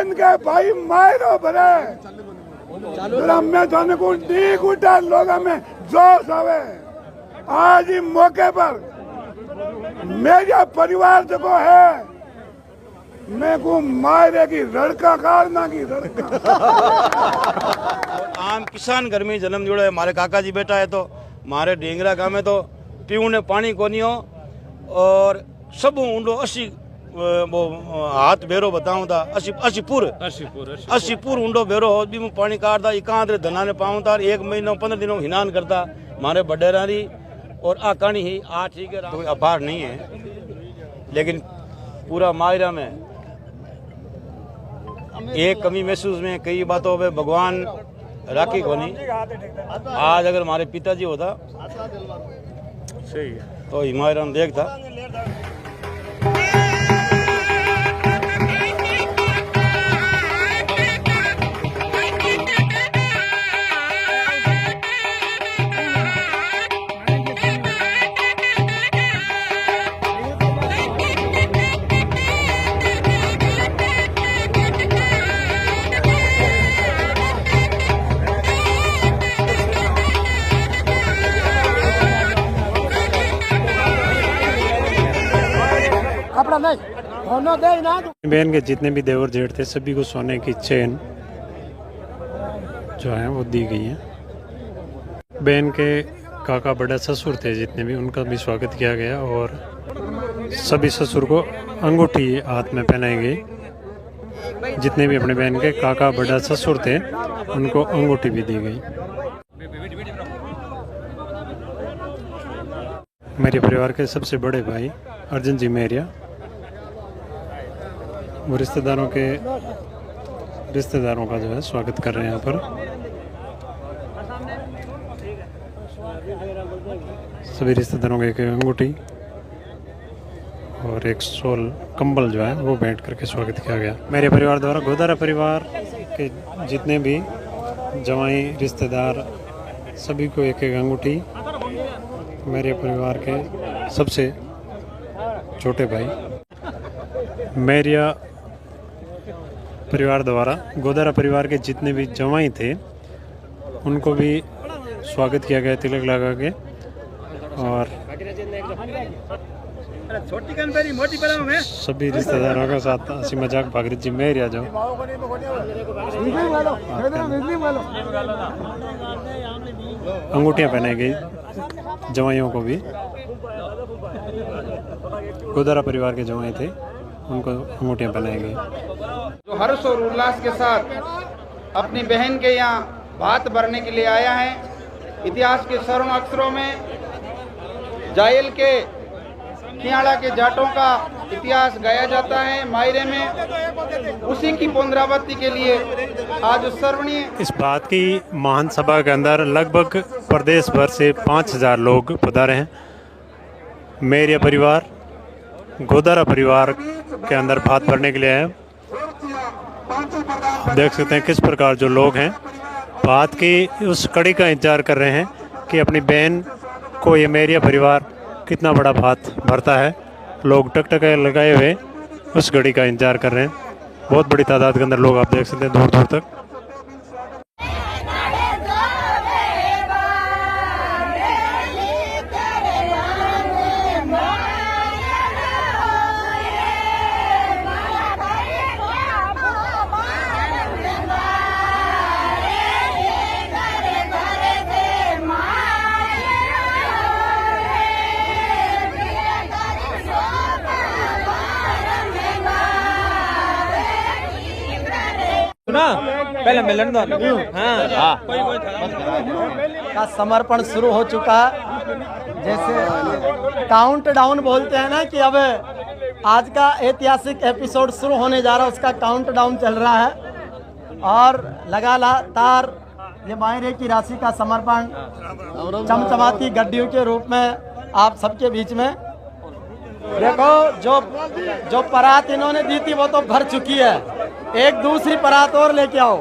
बहन के भाई मायरो भरे मैं जाने को ठीक उठा लोग में जोश आवे। आज ही मौके पर मेरा परिवार जो है मैं को मायरे की रड़का काटना की रड़का। आम किसान घर में जन्म जोड़े हमारे काका जी बेटा है तो हमारे ढेंगरा गाँव में तो पीने पानी को नहीं हो और सब ऊँडो 80 वो हाथ बेरो बताऊं था 80 पूर ऊँडो बेरो हो भी मैं पानी काटता इकांत धना ने पाऊँ था 1 महीना 15 दिनों हिनान करता हमारे बडेरारी और आ कहानी ही आ ठीक है कोई आभार नहीं है लेकिन पूरा मायरा में एक कमी महसूस में कई बातों पे भगवान राखी को नहीं। आज अगर हमारे पिताजी होता सही है तो हिमायरा में देखता। बहन के जितने भी देवर जेठ थे सभी को सोने की चेन जो है वो दी गई है। बहन के काका बड़ा ससुर थे जितने भी उनका भी स्वागत किया गया और सभी ससुर को अंगूठी हाथ में पहनाई गई। जितने भी अपने बहन के काका बड़ा ससुर थे उनको अंगूठी भी दी गई। मेरे परिवार के सबसे बड़े भाई अर्जुन जी मेरिया वो रिश्तेदारों का जो है स्वागत कर रहे हैं यहाँ पर। सभी रिश्तेदारों के एक अंगूठी और एक शॉल कंबल जो है वो भेंट करके स्वागत किया गया। मेरे परिवार द्वारा गोदारा परिवार के जितने भी जवाई रिश्तेदार सभी को एक एक अंगूठी मेरे परिवार के सबसे छोटे भाई मेरिया परिवार द्वारा गोदारा परिवार के जितने भी जवाई थे उनको भी स्वागत किया गया तिलक लगा के। और सभी रिश्तेदारों के साथ हंसी मजाक भागीरथ जी मेरिया जो अंगूठियां पहनाई गई जवाइयों को भी। गोदारा परिवार के जवाई थे उनको अंगूठियां पहनाई गई। जो हर्ष और उल्लास के साथ अपनी बहन के यहाँ भात भरने के लिए आया है। इतिहास के स्वर्ण अक्षरों में जायल के खियाड़ा के जाटों का इतिहास गाया जाता है मायरे में। उसी की पुनरावृत्ति के लिए आज स्वर्णीय इस बात की महान सभा के अंदर लगभग प्रदेश भर से 5000 लोग पधारे हैं। मेरे परिवार गोदारा परिवार के अंदर भात भरने के लिए आए। देख सकते हैं किस प्रकार जो लोग हैं भात की उस कड़ी का इंतजार कर रहे हैं कि अपनी बहन को ये मेरिया परिवार कितना बड़ा भात भरता है। लोग टकटके लगाए हुए उस घड़ी का इंतजार कर रहे हैं। बहुत बड़ी तादाद के अंदर लोग आप देख सकते हैं दूर दूर तक। पहले मिलन दो। का समर्पण शुरू हो चुका है। जैसे काउंट डाउन बोलते हैं ना कि अब आज का ऐतिहासिक एपिसोड शुरू होने जा रहा है, उसका काउंट डाउन चल रहा है और लगातार ये मायरे की राशि का समर्पण चमचमाती गड्डियों के रूप में आप सबके बीच में। देखो जो परात इन्होंने दी थी वो तो भर चुकी है, एक दूसरी परात और लेके आओ।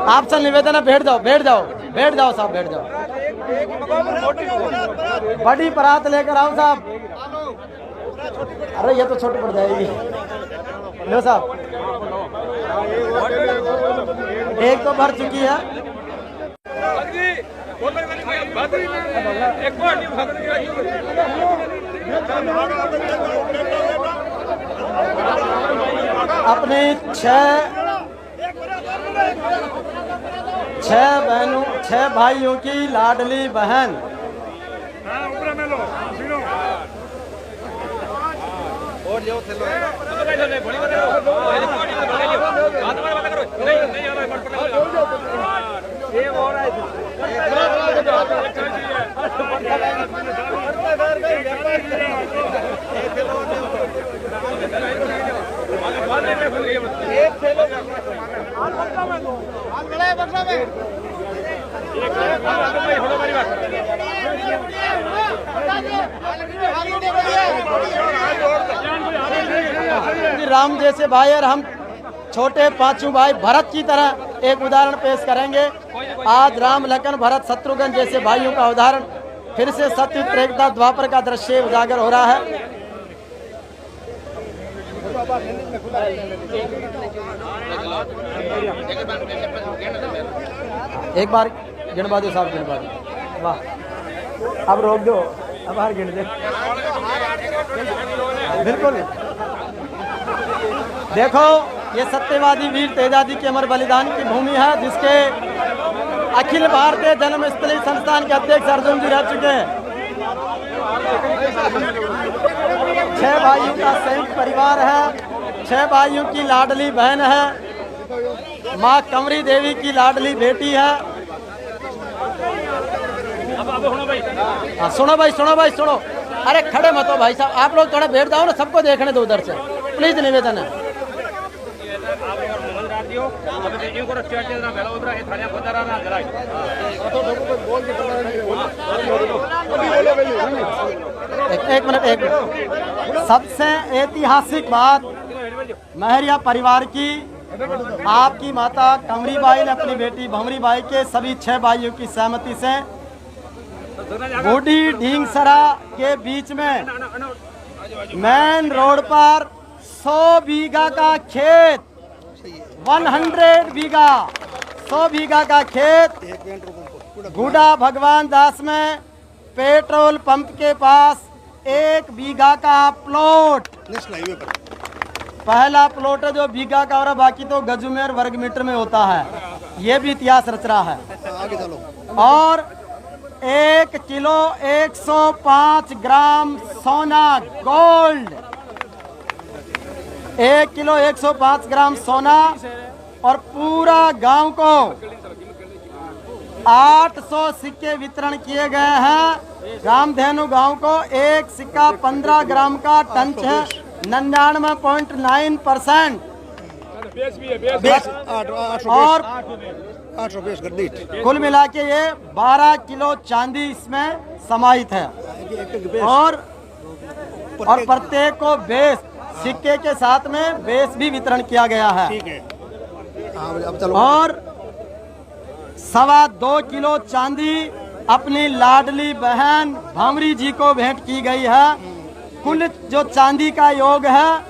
आपसे निवेदन है बैठ जाओ साहब, बैठ जाओ। बड़ी परात लेकर आओ साहब। अरे ये तो छोटी पड़ जाएगी। लो साहब। एक तो भर चुकी है। अपनी छह भाइयों की लाडली बहन राम जैसे भाई और हम छोटे पांचों भाई भरत की तरह एक उदाहरण पेश करेंगे। आज राम लखन भरत शत्रुघ्न जैसे भाइयों का उदाहरण फिर से सत्य त्रेता द्वापर का दृश्य उजागर हो रहा है। एक बार गिनवा दो साहब, गिनवा दो। वाह, अब रोक दो, अब बाहर गिन दे। बिल्कुल देखो, ये सत्यवादी वीर तेजाजी के अमर बलिदान की भूमि है, जिसके अखिल भारतीय जन्मस्थली संस्थान के अध्यक्ष अर्जुन जी रह चुके हैं। 6 भाइयों का संयुक्त परिवार है, 6 भाइयों की लाडली बहन है, माँ कंवरी देवी की लाडली बेटी है। सुनो भाई, सुनो भाई, सुनो। अरे खड़े मत हो भाई साहब, आप लोग थोड़ा बैठ जाओ ना, सबको देखने दो उधर से, प्लीज निवेदन है। एक मिनट। सबसे ऐतिहासिक बात महरिया परिवार की, आपकी माता कंवरी बाई ने अपनी बेटी भंवरी बाई के सभी 6 भाइयों की सहमति से बूढ़ी ढींगसरा के बीच में मेन रोड पर 100 बीघा का खेत, 100 बीघा, 100 बीघा का खेत गुड़ा भगवान दास में पेट्रोल पंप के पास 1 बीघा का प्लॉट, पहला प्लॉट है जो बीघा का, और बाकी तो गज में और वर्ग मीटर में होता है। ये भी इतिहास रच रहा है। और 1 किलो 105 ग्राम सोना गोल्ड, 1 किलो 105 ग्राम सोना, और पूरा गांव को 800 सिक्के वितरण किए गए हैं। रामधेनु गांव को एक सिक्का 15 ग्राम का टंच है, 99.9%। और 800 कुल मिला के ये 12 किलो चांदी इसमें समाहित है। और प्रत्येक को बेस, सिक्के के साथ में बेस भी वितरण किया गया है। और 2.25 किलो चांदी अपनी लाडली बहन भंवरी जी को भेंट की गई है। कुल जो चांदी का योग है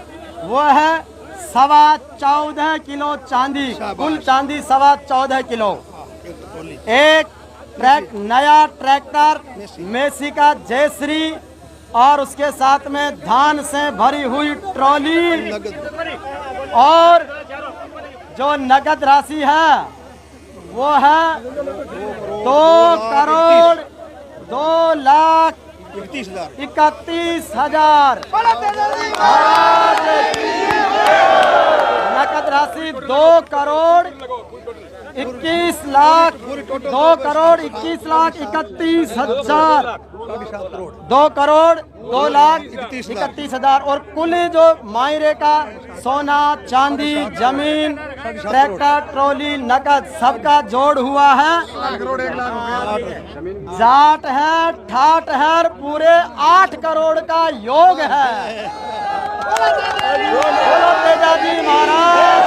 वो है 14.25 किलो चांदी, कुल चांदी 14.25 किलो। एक नया ट्रैक्टर मेसी का जयश्री, और उसके साथ में धान से भरी हुई ट्रॉली, और जो नगद राशि है वो है 2 करोड़ 2,31,000। नकद राशि 2 करोड़ 21 लाख 2 करोड़ 21 लाख 31,000, 2 करोड़ 2 लाख 31,000। और कुल जो मायरे का सोना चांदी जमीन ट्रैक्टर ट्रॉली नकद सबका जोड़ हुआ है, जाट है ठाट है, पूरे 8 करोड़ का योग है। तेजाजी महाराज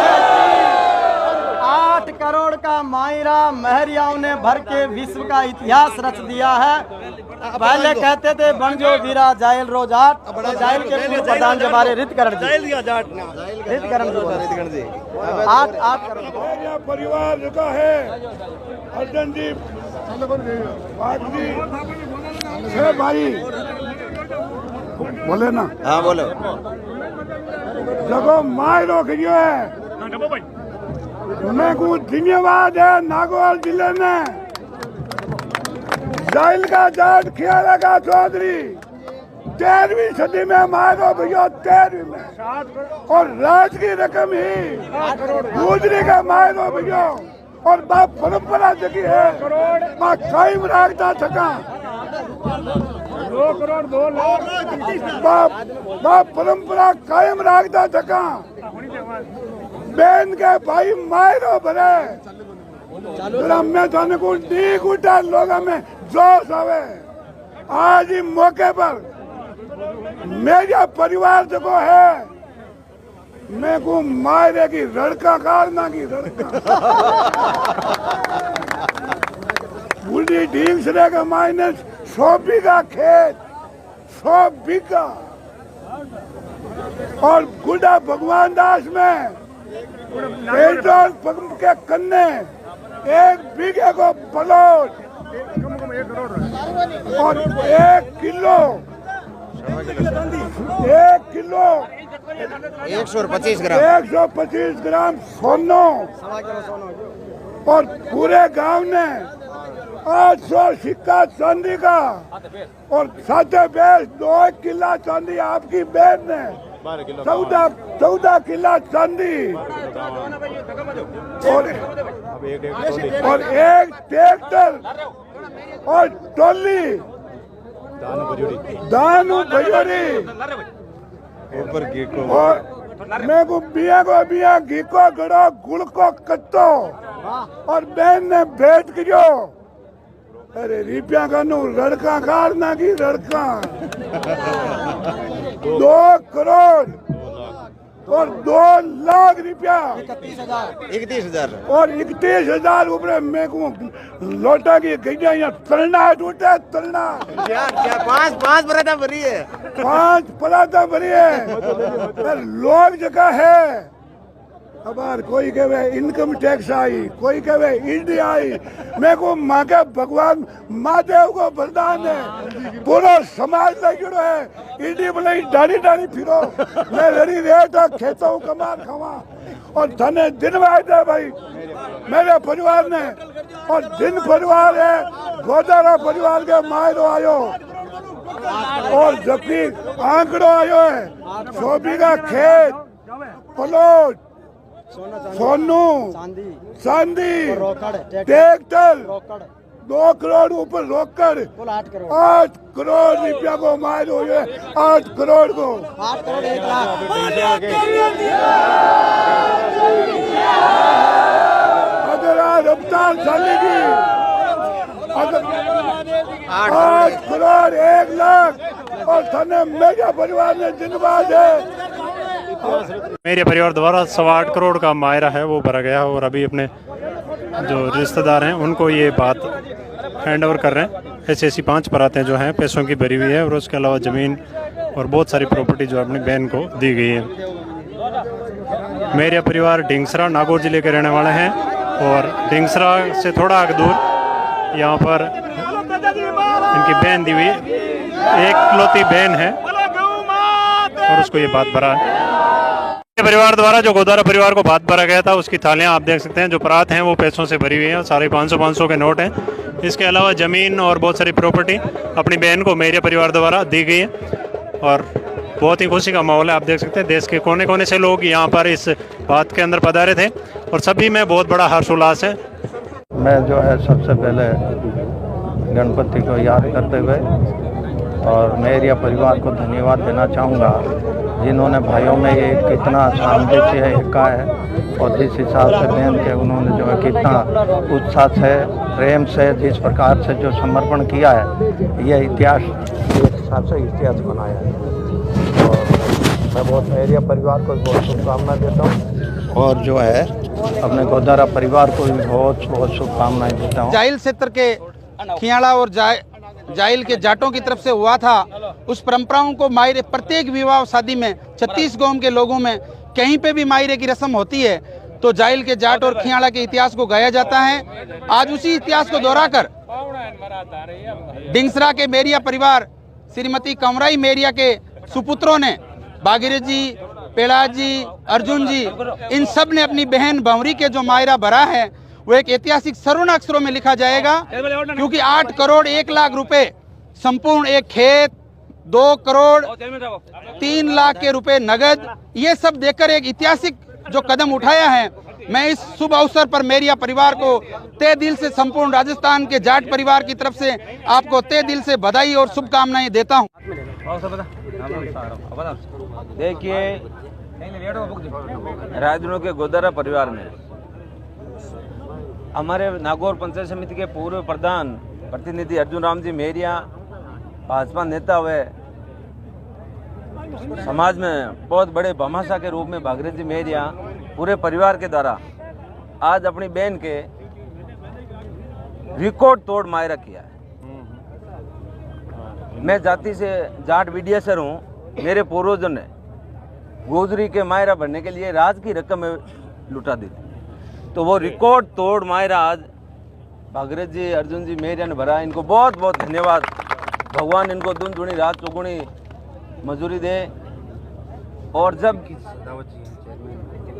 8 करोड़ का मायरा महरियाओं ने भर के विश्व का इतिहास रच दिया है। पहले कहते थे बन जो वीरा जायल रो जाट, तो जायल के पूर्व प्रधान जबारे रितकरण जी, रितकरण जी आठ करोड़ मेरा परिवार का है अर्जन जी छह भाई बोले ना। हाँ बोलो। जगो माय रोकियो है मैं को धन्यवाद है नागौर जिले में जाइल का जाट खियाला का चौधरी 13वीं सदी में मारो भैया 13वीं में और राज की रकम ही गुजरी का मारो भैया और बाप परंपरा जगी है माँ कायम रखता थका 2 करोड़ 2 लाख बाप परंपरा कायम रखता थका बहन के भाई मारो भरे मैं थाने को डी गुटा लोगों में जोश आवे आज ही मौके पर मेरा परिवार जो है मैं को मायरे की लड़का कारना की लड़का बूढ़ी ढींग से का माइनस 100 बीघा खेत 100 बीघा और गुड़ा भगवान दास में पेट्रोल पंप के कन्ने 1 बीघे को प्लॉट और 1 किलो 125 ग्राम 125 ग्राम सोनो और पूरे गांव ने 800 सिक्का चांदी का और साथे बेच 2 किला चांदी आपकी बहन ने 14 किला चांदी और 1 ट्रैक्टर और टोली दानू भजोरी और मैं को बिया घी को गड़ो गुड़ को कत्तो और बहन ने भेंट करियो अरे रुपया का नू लड़का कारना की लड़का 2 करोड़ और 2 लाख रुपया 31,000 और 31,000 ऊपर मैं को लौटा की गैया यहाँ तलना टूटा तलना क्या 5 बराता भरी है 5 पराता भरी है लोग जगह है अब कोई कहे इनकम टैक्स आई कोई कहे ईडी आई मैं को माँ का भगवान महादेव को वरदान है पूरा समाज में जुड़ो है ईडी बोले डाली डाली फिरो मैं लड़ी रेट खेता हूँ कमा खावा और धने दिन में आए भाई मेरे परिवार ने और दिन परिवार है गोदारा परिवार के मायरो आयो और जबकि आंकड़ो आयो है 100 बीघा खेत प्लॉट सोनू चांदी ट्रैक्टर 2 करोड़ ऊपर रोकड़ 8 करोड़ रुपया को मार हो 8 करोड़ को 8 करोड़ 1 लाख अगर आज रफ्तार चलेगी अगर 8 करोड़ 1 लाख और थाने मेरा परिवार ने जिनबाद है मेरे परिवार द्वारा 8.25 करोड़ का मायरा है वो भरा गया और अभी अपने जो रिश्तेदार हैं उनको ये बात हैंड ओवर कर रहे हैं। ऐसी 5 परातें जो हैं पैसों की भरी हुई है और उसके अलावा ज़मीन और बहुत सारी प्रॉपर्टी जो अपनी बहन को दी गई है। मेरा परिवार ढींगसरा नागौर जिले के रहने वाले हैं और ढींगसरा से थोड़ा आगे दूर यहाँ पर इनकी बहन दी हुई एकलौती बहन है और उसको ये बात भरा है। परिवार द्वारा जो गोदारा परिवार को बात भरा गया था उसकी थालियां आप देख सकते हैं। जो परात हैं वो पैसों से भरी हुई हैं, सारे 500 के नोट हैं। इसके अलावा ज़मीन और बहुत सारी प्रॉपर्टी अपनी बहन को मेरे परिवार द्वारा दी गई है और बहुत ही खुशी का माहौल है। आप देख सकते हैं देश के कोने कोने से लोग यहाँ पर इस बात के अंदर पधारे थे और सभी में बहुत बड़ा हर्षोल्लास है। मैं जो है सबसे पहले गणपति को याद करते हुए और मेरे परिवार को धन्यवाद देना चाहूँगा जिन्होंने भाइयों में ये कितना सामंजस्य एका है और जिस हिसाब से बहन के उन्होंने जो है कितना उत्साह से प्रेम से जिस प्रकार से जो समर्पण किया है ये इतिहास एक हिसाब से इतिहास बनाया है। और मैं बहुत मेरे परिवार को बहुत शुभकामनाएं देता हूँ और जो है अपने गोदारा परिवार को भी बहुत शुभकामनाएं देता हूँ। जाइल क्षेत्र के खियाड़ा और जाइल के जाटों की तरफ से हुआ था, उस परंपराओं को मायरे प्रत्येक विवाह शादी में 36 गांव के लोगों में कहीं पे भी मायरे की रस्म होती है तो जाइल के जाट और खियाड़ा के इतिहास को गाया जाता है। आज उसी इतिहास को दोहराकर डिंगसरा के मेरिया परिवार श्रीमती कंवराई मेरिया के सुपुत्रों ने भागीरथ जी, पेड़ा जी, अर्जुन जी, इन सब ने अपनी बहन भंवरी के जो मायरा भरा है वो एक ऐतिहासिक स्वर्ण अक्षरों में लिखा जाएगा, क्योंकि 8 करोड़ 1 लाख रुपए संपूर्ण एक खेत, 2 करोड़ 3 लाख के रुपए नगद, ये सब देकर एक ऐतिहासिक जो कदम उठाया है। मैं इस शुभ अवसर पर मेरिया परिवार को तहे दिल से, संपूर्ण राजस्थान के जाट परिवार की तरफ से आपको तहे दिल से बधाई और शुभकामनाएं देता हूं। देखिए, राजनों के गोदारा परिवार में हमारे नागौर पंचायत समिति के पूर्व प्रधान प्रतिनिधि अर्जुन राम जी मेरिया, भाजपा नेता हुए, समाज में बहुत बड़े भामाशाह के रूप में भागीरथ जी मेरिया पूरे परिवार के द्वारा आज अपनी बहन के रिकॉर्ड तोड़ मायरा किया है। मैं जाति से जाट विडियासर हूँ। मेरे पूर्वजों ने गोजरी के मायरा भरने के लिए राज की रकम लुटा दी, तो वो रिकॉर्ड तोड़ मायरा आज भागीरथ जी, अर्जुन जी मेरिया ने भरा। इनको बहुत बहुत धन्यवाद। भगवान इनको दून दूनी रात चौगुनी मजूरी दे। और जब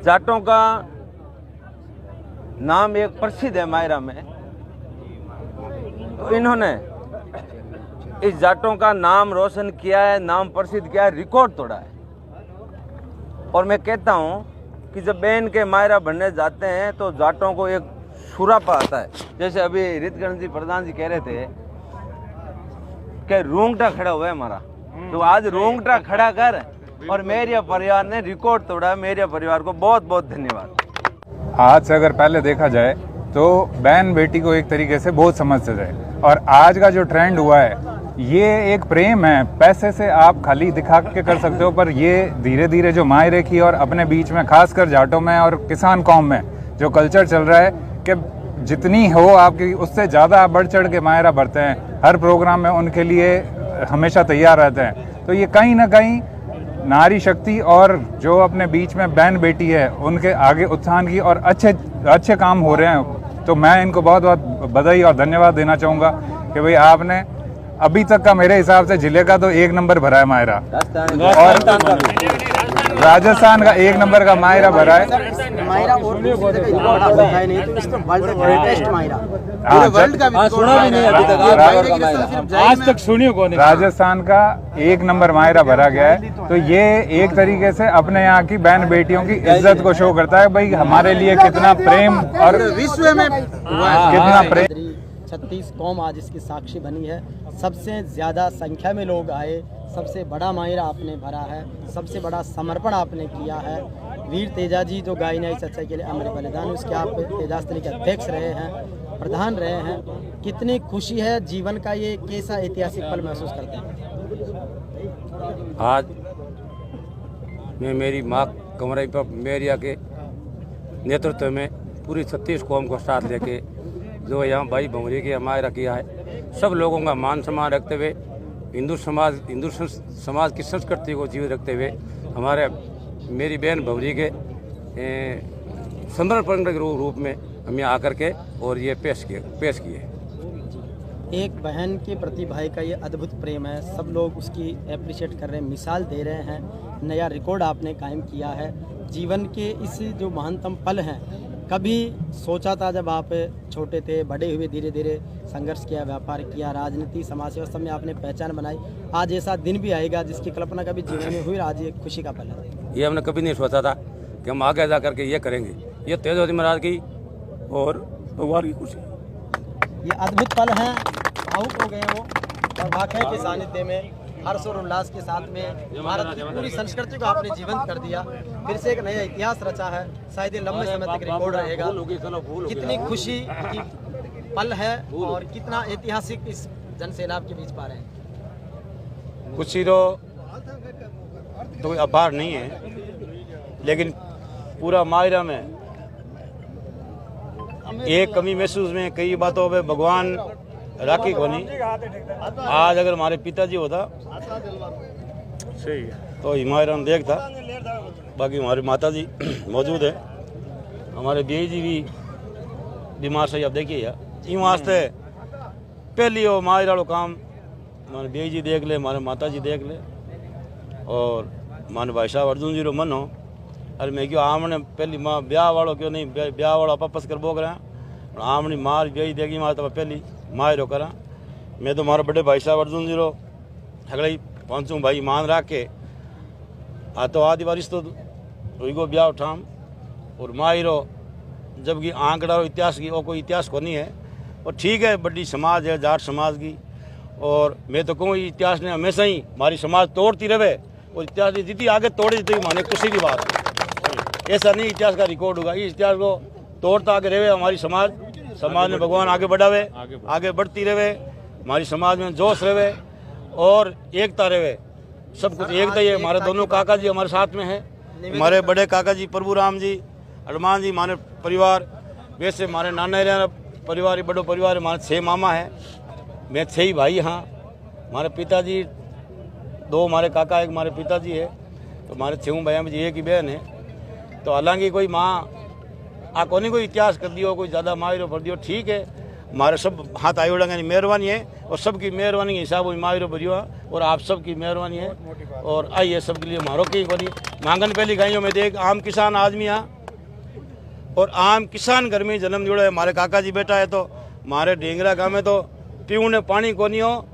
जाटों का नाम एक प्रसिद्ध है मायरा में, तो इन्होंने इस जाटों का नाम रोशन किया है, नाम प्रसिद्ध किया है, रिकॉर्ड तोड़ा है। और मैं कहता हूं कि जब बहन के मायरा बनने जाते हैं तो जाटों को एक सुरापा आता है। जैसे अभी रितगण जी प्रधान जी कह रहे थे कि रोंगटा खड़ा हुआ है हमारा, तो आज रोंगटा खड़ा कर और मेरिया परिवार ने रिकॉर्ड तोड़ा। मेरिया परिवार को बहुत बहुत धन्यवाद। आज से अगर पहले देखा जाए तो बहन बेटी को एक तरीके से बहुत समझते थे, और आज का जो ट्रेंड हुआ है ये एक प्रेम है। पैसे से आप खाली दिखा के कर सकते हो, पर ये धीरे धीरे जो मायरे की और अपने बीच में खासकर जाटों में और किसान कौम में जो कल्चर चल रहा है कि जितनी हो आपकी उससे ज़्यादा आप बढ़ चढ़ के मायरा भरते हैं, हर प्रोग्राम में उनके लिए हमेशा तैयार रहते हैं। तो ये कहीं ना कहीं नारी शक्ति और जो अपने बीच में बहन बेटी है उनके आगे उत्थान की और अच्छे काम हो रहे हैं। तो मैं इनको बहुत बहुत बधाई और धन्यवाद देना चाहूँगा कि भाई आपने अभी तक का मेरे हिसाब से जिले का तो 1 नंबर भरा है मायरा, और राजस्थान का 1 नंबर का मायरा भरा है। आज तक सुनियो कौन है? राजस्थान का 1 नंबर मायरा भरा गया है। तो ये एक तरीके से अपने यहाँ की बहन बेटियों की इज्जत को शो करता है, भाई हमारे लिए कितना प्रेम और विश्व में कितना प्रेम। 36 कौम आज इसकी साक्षी बनी है। सबसे ज़्यादा संख्या में लोग आए, सबसे बड़ा मायरा आपने भरा है, सबसे बड़ा समर्पण आपने किया है। वीर तेजा जी जो गाय न्याय सच्चाई के लिए अमर बलिदान, उसके आप तेजास्तरी के अध्यक्ष रहे हैं, प्रधान रहे हैं। कितनी खुशी है, जीवन का ये कैसा ऐतिहासिक पल महसूस करते हैं? आज मैं मेरी माँ कंवराई मेरिया के नेतृत्व में पूरी 36 कौम को साथ लेके जो यहाँ भाई भंवरी की हमारा किया है, सब लोगों का मान सम्मान रखते हुए हिंदू समाज की संस्कृति को जीवित रखते हुए हमारे मेरी बहन भंवरी के समर्पण के रूप में हम यहाँ आकर के और ये पेश किए। एक बहन के प्रति भाई का ये अद्भुत प्रेम है, सब लोग उसकी अप्रिशिएट कर रहे हैं, मिसाल दे रहे हैं। नया रिकॉर्ड आपने कायम किया है। जीवन के इस जो महानतम पल हैं, कभी सोचा था जब आप छोटे थे, बड़े हुए, धीरे धीरे संघर्ष किया, व्यापार किया, राजनीति समाज सेवा सब में आपने पहचान बनाई, आज ऐसा दिन भी आएगा जिसकी कल्पना कभी जीवन में हुई, आज ये खुशी का पल है। ये हमने कभी नहीं सोचा था कि हम आगे जा करके ये करेंगे। ये तेजस्वी महाराज की और भगवान की खुशी, ये अद्भुत पल हैं। भावुक हो गए वो, और वाकई के सानिध्य में हर्ष और उल्लास के साथ में भारत की पूरी संस्कृति को आपने जीवंत कर दिया। फिर से एक नया इतिहास रचा है, शायद ये लंबे समय तक रिकॉर्ड रहेगा। कितनी खुशी की पल है और कितना ऐतिहासिक इस जनसेना के बीच पा रहे हैं। खुशी तो कोई अपार नहीं है, लेकिन पूरा मायरा में एक कमी महसूस में कई बातों पे भगवान राखी कोनी। आज अगर हमारे पिताजी होता सही है। तो हिमायरान देख था, बाकी हमारे माताजी मौजूद है, हमारे बेई जी भी बीमार से, अब देखिए यार इन वास्ते पहली वो मायर वालों काम हमारे बेई जी देख ले, हमारे माता जी देख ले, और माने भाई साहब अर्जुन जी रो मन हो। अरे मैं क्यों आमने पहली माँ ब्याह वालों क्यों नहीं, ब्याह वाला वापस कर बोग रहे हैं, आमनी मार बेई देगी मार तो पहली माँ रो करा। मैं तो हमारे बड़े भाई साहब अर्जुन जी रो अगले पांचों भाई मान रख के आ तो आदि बारिश तो रुईगो ब्याह उठाम और माँ रो, जबकि आंकड़ा इतिहास की वो कोई इतिहास को नहीं है। और ठीक है, बड़ी समाज है जाट समाज की, और मैं तो कहूँ इतिहास ने हमेशा ही हमारी समाज तोड़ती रहे, और इतिहास ने जितनी आगे तोड़ी जितनी माने खुशी की बात है। ऐसा नहीं इतिहास का रिकॉर्ड होगा, इस इतिहास को तोड़ता आगे रहे हमारी समाज में भगवान आगे बढ़ावे, आगे बढ़ती रहे, हमारी समाज में जोश रहे और एकता रहे, सब कुछ एकता ही है। हमारे दोनों काका जी हमारे साथ में है, हमारे बड़े काका जी प्रभु राम जी हनुमान जी हमारे परिवार, वैसे हमारे नाना परिवार बड़ो परिवार, हमारे 6 मामा हैं, मैं 6 ही भाई। हाँ, हमारे पिताजी 2 हमारे काका, एक हमारे पिताजी है, तो हमारे 6 भाइयों में एक ही बहन है। तो हालांकि कोई माँ कोई कोई इतिहास कर दियो, कोई ज़्यादा मायरो भर दियो, ठीक है, हमारे सब हाथ आए उड़ेंगे मेहरबानी है, और सबकी मेहरबानी के हिसाब से मायरो भरियो, और आप सबकी मेहरबानी है। और आइए सबके लिए मारो की बनी मांगन पहली गाइयों में देख आम किसान आदमी यहाँ, और आम किसान घर में जन्म जुड़े। हमारे काका जी बेटा है, तो हमारे ढेंगरा गाँव में तो पीने पानी को नहीं हो,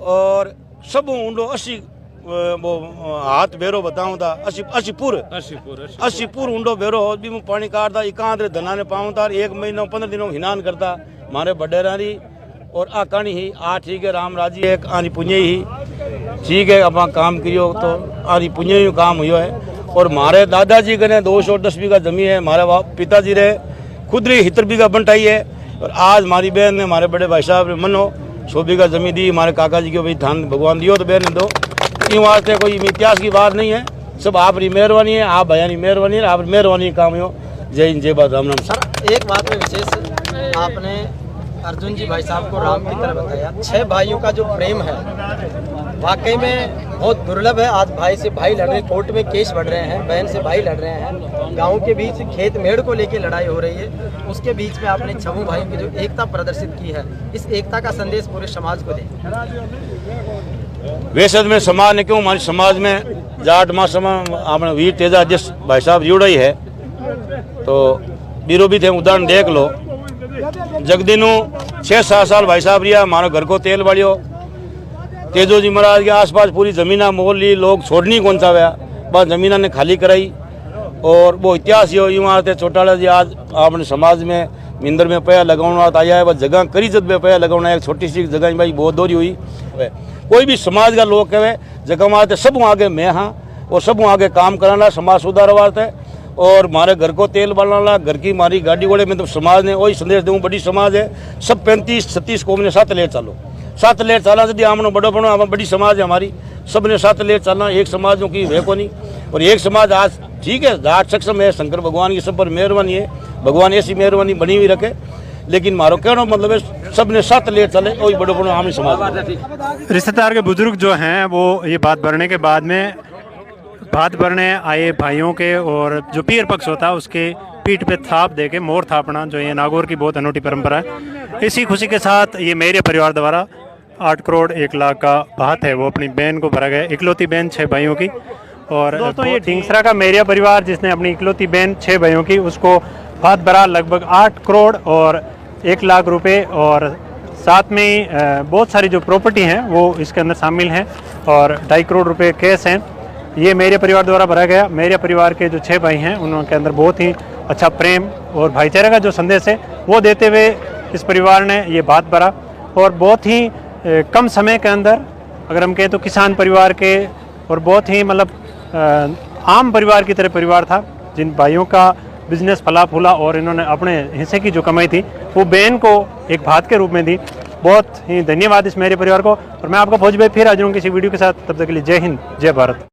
और सब ऊँडो 80 वो हाथ बेरो बताऊँ था 80 ऊँडो बेरो हो भी पानी काटता, एकांत धना ने पाऊँ था, 1 महीना 15 दिनों हिनान करता हमारे बडेरानी। और आ कहानी ही आ ठीक है, राम राजी एक आनी पुण्य ही ठीक है, अपना काम करियो तो आनी पुण्य ही काम हुआ है। और हमारे दादाजी के 210 बीघा जमीन है, हमारे पिताजी रहे खुद ही 70 बीघा बंटाई है, और आज हमारी बहन ने हमारे बड़े भाई साहब ने मनो 100 बीघा जमीन दी, हमारे काका जी को भाई धान भगवान दियो तो बहन ने दो। इन वास्ते कोई इतिहास की बात नहीं है, सब आपकी मेहरबानी है, आप भैया की मेहरबानी है, आप मेहरबानी काम हो। जय हिंद जय बात राम राम। सर एक बात में विशेष, आपने अर्जुन जी भाई साहब को राम की तरह बताया, 6 भाइयों का जो प्रेम है वाकई में बहुत दुर्लभ है। आज भाई से भाई लड़ रहे, कोर्ट में केस बढ़ रहे हैं, बहन से भाई लड़ रहे हैं, गाँव के बीच खेत मेड़ को लेकर लड़ाई हो रही है, उसके बीच में आपने 6 भाइयों की जो एकता प्रदर्शित की है, इस एकता का संदेश पूरे समाज को दें। वैसे में समाज ने क्यों, हमारी समाज में जाट माँ समाज आपने वीर तेजा जिस भाई साहब जुड़ा ही है, तो बीरो भी थे उदाहरण देख लो। जगदीनू 6-7 साल भाई साहब रिया, हमारे घर को तेल बाड़ियो, तेजो जी महाराज के आसपास पूरी जमीना मोल ली, लोग छोड़नी कौन सा हुआ, बस जमीना ने खाली कराई। और वो इतिहास यो यूँ आते चौटाला जी आज आपने समाज में मिंदर में पैया लगाना आया है, बस जगह करी जद में पैया लगाना, एक छोटी सी जगह भाई बहुत दूरी हुई। कोई भी समाज का लोग कहे जगह में आते सब आगे मैं हाँ, और सब आगे काम कराना समाज सुधार वास्ते, और हमारे घर को तेल बालना, घर की हमारी गाड़ी घोड़े में तो समाज ने वही संदेश दूँ, बड़ी समाज है, सब 35-36 कौम ने 7 लेट चालो, 7 लेट चाला यदि आमनो बड़ो बनो, बड़ी समाज है हमारी, सब ने 7 लेट चलना, एक समाज की वे को नहीं। और एक समाज आज ठीक है जाट सक्षम है, शंकर भगवान की सब पर मेहरबानी है, भगवान ऐसी मेहरबानी बनी हुई रखे, लेकिन मारो कहना मतलब है सब ने 7 लेट चले, वही बड़ो बनो आम समाज। रिश्तेदार के बुजुर्ग जो हैं वो ये बात भरने के बाद में बात भरने आए भाइयों के, और जो पीर पक्ष होता है उसके पीठ पे थाप दे के मोर थापना, जो ये नागौर की बहुत अनूठी परंपरा है। इसी खुशी के साथ ये मेरे परिवार द्वारा 8 करोड़ 1 लाख का बात है वो अपनी बहन को भरा गया, इकलौती बहन 6 भाइयों की। और दोस्तों ये ढींगसरा का मेरिया परिवार जिसने अपनी इकलौती बहन 6 भाइयों की उसको बात भरा लगभग 8 करोड़ और 1 लाख रुपए, और साथ में ही बहुत सारी जो प्रॉपर्टी हैं वो इसके अंदर शामिल हैं, और 2.5 करोड़ रुपए कैश हैं। ये मेरे परिवार द्वारा भरा गया। मेरे परिवार के जो 6 भाई हैं उनके अंदर बहुत ही अच्छा प्रेम और भाईचारे का जो संदेश है वो देते हुए इस परिवार ने ये बात भरा, और बहुत ही कम समय के अंदर अगर हम कहें तो किसान परिवार के, और बहुत ही मतलब आम परिवार की तरह परिवार था, जिन भाइयों का बिजनेस फला फूला और इन्होंने अपने हिस्से की जो कमाई थी वो बहन को एक भात के रूप में दी। बहुत ही धन्यवाद इस मेरे परिवार को, और मैं आपका फौज भाई फिर हाजिर हूँ किसी वीडियो के साथ, तब तक के लिए जय हिंद जय भारत।